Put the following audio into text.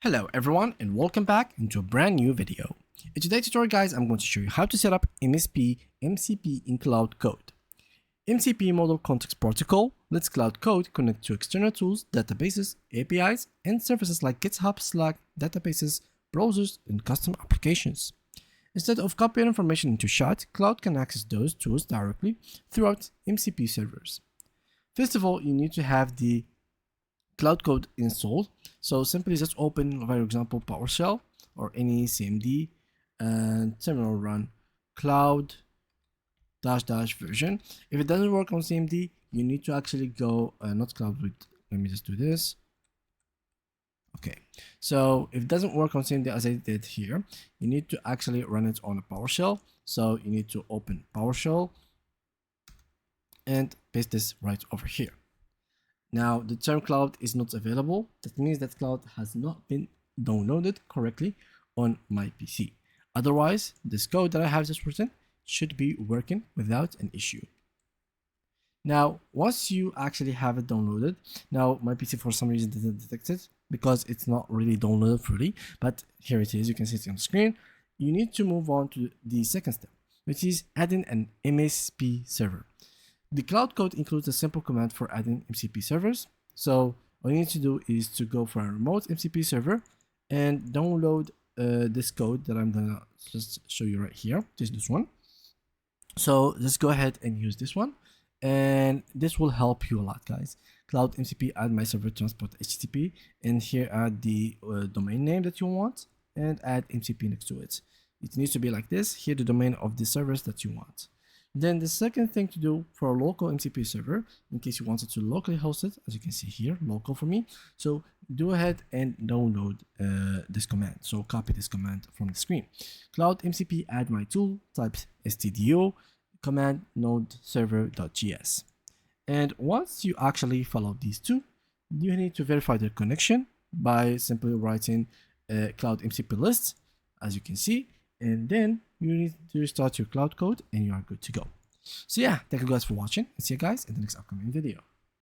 Hello everyone and welcome back into a brand new video. In today's tutorial guys, I'm going to show you how to set up MCP in Cloud Code. MCP Model Context Protocol lets Cloud Code connect to external tools, databases, APIs, and services like GitHub, Slack, databases, browsers, and custom applications. Instead of copying information into shard, Cloud can access those tools directly throughout MCP servers. First of all, you need to have the Cloud Code installed. So simply just open, for example, PowerShell or any CMD and terminal run cloud version. If it doesn't work on CMD, you need to actually go not cloud with, let me just do this. Okay, so if it doesn't work on CMD as I did here, you need to actually run it on a PowerShell. So you need to open PowerShell and paste this right over here. Now the term cloud is not available. That means that cloud has not been downloaded correctly on my PC. Otherwise, this code that I have just written should be working without an issue. Now, once you actually have it downloaded, now my PC for some reason didn't detect it because it's not really downloaded fully, but here it is, you can see it on the screen. You need to move on to the second step, which is adding an MSP server. The Cloud Code includes a simple command for adding MCP servers. So all you need to do is to go for a remote MCP server and download this code that I'm gonna just show you right here. This one. So just go ahead and use this one, and this will help you a lot, guys. Cloud MCP add my server transport HTTP, and here add the domain name that you want, and add MCP next to it. It needs to be like this. Here the domain of the servers that you want. Then the second thing to do for a local MCP server, in case you wanted to locally host it, as you can see here, local for me. So go ahead and download this command. So copy this command from the screen. Cloud MCP add my tool, type stdio command node server.js. And once you actually follow these two, you need to verify the connection by simply writing cloud MCP list, as you can see. And then you need to restart your Cloud Code and you are good to go. So yeah, thank you guys for watching and see you guys in the next upcoming video.